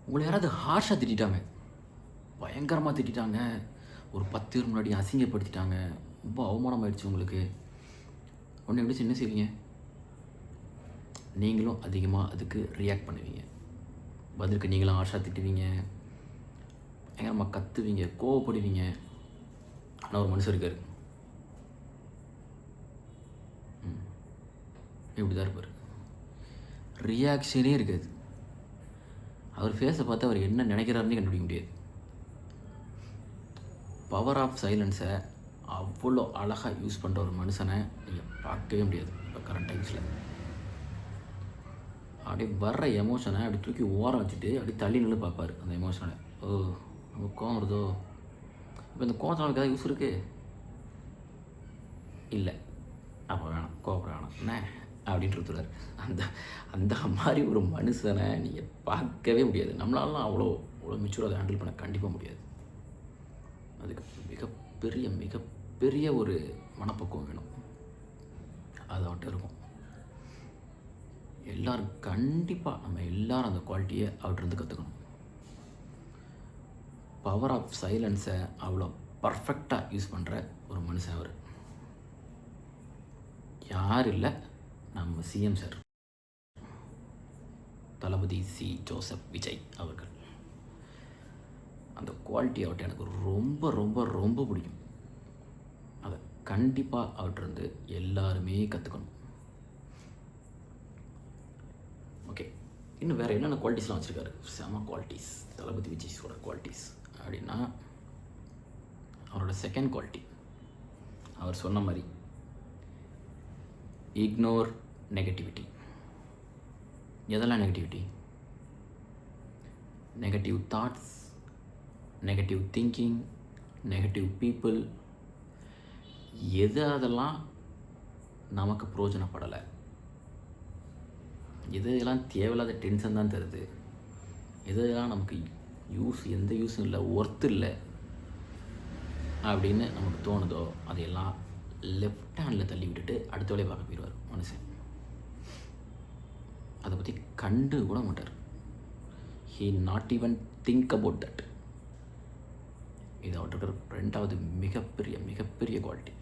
உங்களை யாராவது ஹார்ஷாக திட்டாங்க, பயங்கரமாக திட்டாங்க, ஒரு 10 பேர் முன்னாடி அசிங்கப்படுத்திட்டாங்க, ரொம்ப அவமானமாயிடுச்சு உங்களுக்கு. உடனே எப்படி என்ன செய்வீங்க? நீங்களும் அதிகமாக அதுக்கு ரியாக்ட் பண்ணுவீங்க. பதிலுக்கு நீங்களும் ஹார்ஷாக திட்டுவீங்க, பயங்கரமாக கத்துவீங்க, கோவப்படுவீங்க. ஆனால் ஒரு மனுஷன் இருக்கார், இப்படி தான் இருப்பார், ரியாக்ஷனே இருக்காது. அவர் ஃபேஸை பார்த்து அவர் என்ன நினைக்கிறாருன்னு கண்டுபிடிக்க முடியாது. பவர் ஆஃப் சைலன்ஸை அவ்வளோ அழகாக யூஸ் பண்ணுற ஒரு மனுஷனை நீங்கள் பார்க்கவே முடியாது இப்போ கரண்ட் டைம்ஸில். அப்படியே வர்ற எமோஷனை அப்படி தூக்கி ஓரம் வச்சுட்டு அப்படியே தள்ளி நின்று பார்ப்பார் அந்த எமோஷனை. ஓ, நம்ம கோவம் வருதோ, இப்போ இந்த கோவத்தில் நமக்கு ஏதாவது யூஸ் இருக்குது? இல்லை, அப்போ வேணாம், கோவப்பட வேணாம் என்ன அப்படின்ட்டு இருக்கிறார். அந்த அந்த மாதிரி ஒரு மனுஷனை நீங்கள் பார்க்கவே முடியாது. நம்மளாலாம் அவ்வளோ மெச்சூராக அதை ஹேண்டில் பண்ண கண்டிப்பாக முடியாது. அதுக்கு மிகப்பெரிய ஒரு மனப்பக்குவம் வேணும். அது அவர்கிட்ட இருக்கும். எல்லோரும் கண்டிப்பாக நம்ம எல்லோரும் அந்த குவாலிட்டியை அவர்கிட்ட கற்றுக்கணும். பவர் ஆஃப் சைலன்ஸை அவ்வளோ பர்ஃபெக்டாக யூஸ் பண்ணுற ஒரு மனுஷன் அவர். யார் இல்லை, நம்ம சிஎம் சார், தளபதி சி ஜோசப் விஜய் அவர்கள். அந்த குவாலிட்டி அவர்கிட்ட எனக்கு ரொம்ப ரொம்ப ரொம்ப பிடிக்கும். அதை கண்டிப்பாக அவர்கிட்ட எல்லாருமே கற்றுக்கணும். ஓகே, இன்னும் வேறு என்னென்ன குவாலிட்டிஸ்லாம் வச்சுருக்காரு? செம குவாலிட்டிஸ் தளபதி விஜய்ஸோட குவாலிட்டிஸ் அப்படின்னா, அவரோட செகண்ட் குவாலிட்டி, அவர் சொன்ன மாதிரி இக்னோர் நெகட்டிவிட்டி. எதெல்லாம் negativity? Negative thoughts, negative thinking, negative people, அதெல்லாம் நமக்கு பிரயோஜனப்படலை, இதெல்லாம் தேவையில்லாத டென்ஷன் தான் தருது, இதெல்லாம் நமக்கு எந்த யூஸும் இல்லை, ஒர்த்து இல்லை அப்படின்னு நமக்கு தோணுதோ அதையெல்லாம் லெஃப்ட் ஹேண்டில் தள்ளி விட்டுட்டு அடுத்த வேலையை பார்க்க போயிடுவார் மனுஷன். அதை பற்றி கண்டு கூட மாட்டார். He not even think about that. இது அவர்கிட்ட இருக்கிற ரெண்டாவது மிகப்பெரிய குவாலிட்டி.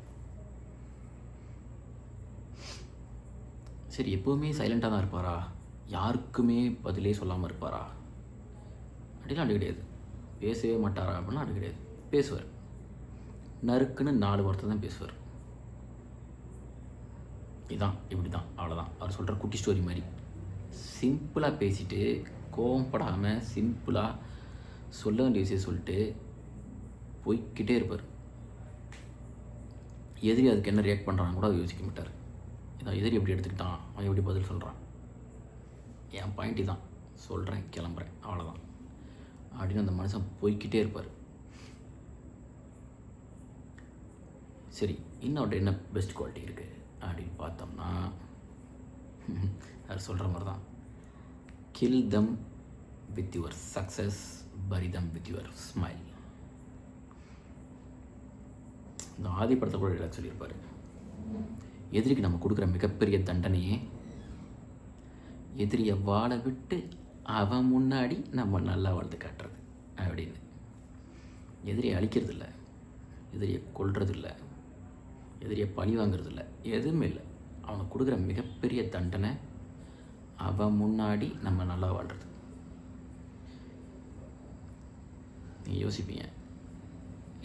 சரி, எப்போவுமே சைலண்ட்டாக தான் இருப்பாரா? யாருக்குமே பதிலே சொல்லாமல் இருப்பாரா? அப்படிலாம் அது கிடையாது. பேசவே மாட்டாரா அப்படின்னா அது கிடையாது. பேசுவார். நறுக்குன்னு 4 வார்த்தை தான் பேசுவார். இதுதான், இப்படி தான், அவ்வளோதான். அவர் சொல்கிற குட்டி ஸ்டோரி மாதிரி சிம்பிளாக பேசிட்டு, கோவப்படாமல் சிம்பிளாக சொல்ல வேண்டிய விஷயம் சொல்லிட்டு போய்கிட்டே இருப்பார். எதிரி அதுக்கு என்ன ரியாக்ட் பண்ணுறான்னு கூட யோசிக்க மாட்டார். இதான் எதிரி எப்படி எடுத்துக்கிட்டான், அவன் எப்படி பதில் சொல்கிறான், என் பாயிண்ட் தான் சொல்கிறேன், கிளம்புறேன், அவ்வளோதான் அப்படின்னு அந்த மனுஷன் போய்கிட்டே இருப்பார். சரி, இன்னொரு என்ன பெஸ்ட் குவாலிட்டி இருக்குது அப்படின்னு பார்த்தோம்னா, அது சொல்கிற மாதிரி தான், kill them with your success, bury them with your smile. இந்த ஆதி படத்தை கூட எல்லாம் சொல்லியிருப்பார். எதிரிக்கு நம்ம கொடுக்குற மிகப்பெரிய தண்டனையே எதிரியை வாழ விட்டு அவன் முன்னாடி நம்ம நல்லா வாழ்ந்து காட்டுறது அப்படின்னு. எதிரியை அழிக்கிறது இல்லை, எதிரியை கொல்றது இல்லை, எதிரியை பழி வாங்கிறது இல்லை, எதுவுமே இல்லை. அவனுக்கு கொடுக்குற மிகப்பெரிய தண்டனை அவன் முன்னாடி நம்ம நல்லா வாழ்கிறது. நீங்கள் யோசிப்பீங்க,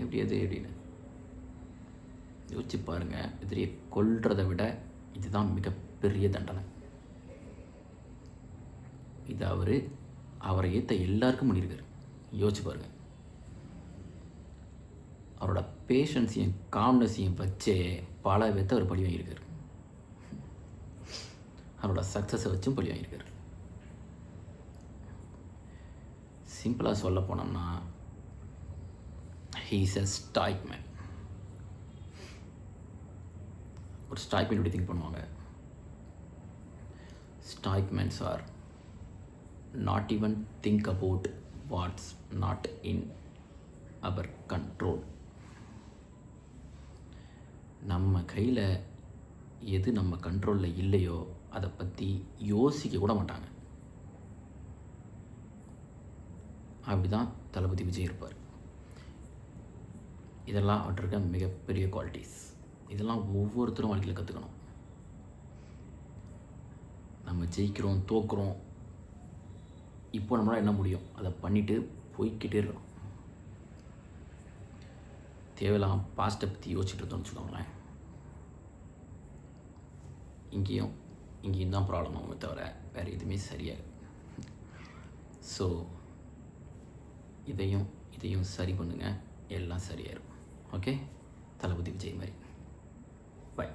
எப்படி அது எப்படின்னு யோசிச்சு பாருங்கள். எதிரியை கொல்றதை விட இதுதான் மிகப்பெரிய தண்டனை. இது அவரை ஏற்ற எல்லாருக்கும் பண்ணியிருக்காரு. யோசிச்சு பாருங்கள். அவரோட பேஷன்ஸையும் காம்னஸையும் வச்சே பல பேர்த்த அவர் பழி வாங்கியிருக்காரு. அவரோட சக்ஸஸை வச்சும் பழி வாங்கியிருக்காரு. சிம்பிளாக சொல்ல போனோம்னா, he is a stoic man. ஒரு ஸ்டாய்க் மேன் எப்படி திங்க் பண்ணுவாங்க? Stoic mans are not even think about what's not in our control. நம்ம கையில் எது நம்ம கண்ட்ரோலில் இல்லையோ அதை பற்றி யோசிக்க கூட மாட்டாங்க. அப்படி தான் தளபதி விஜய் இருப்பார். இதெல்லாம் அவற்றிருக்க மிகப்பெரிய குவாலிட்டிஸ். இதெல்லாம் ஒவ்வொருத்தரும் வாழ்க்கையில் கற்றுக்கணும். நம்ம ஜெயிக்கிறோம், தோக்குறோம், இப்போ நம்மளால் என்ன முடியும் அதை பண்ணிவிட்டு போய்கிட்டே இருக்கணும். தேவையில்லாம் பாஸ்ட்டை பற்றி யோசிச்சுட்டு இருந்தோம்னு வச்சுக்கோங்களேன், இங்கேயும் தான் ப்ராப்ளம் ஆகுமே தவிர வேறு எதுவுமே சரியாக. ஸோ இதையும் சரி பண்ணுங்கள், எல்லாம் சரியாயிரும். ஓகே, தளபதி விஜய் மாதிரி. பாய்.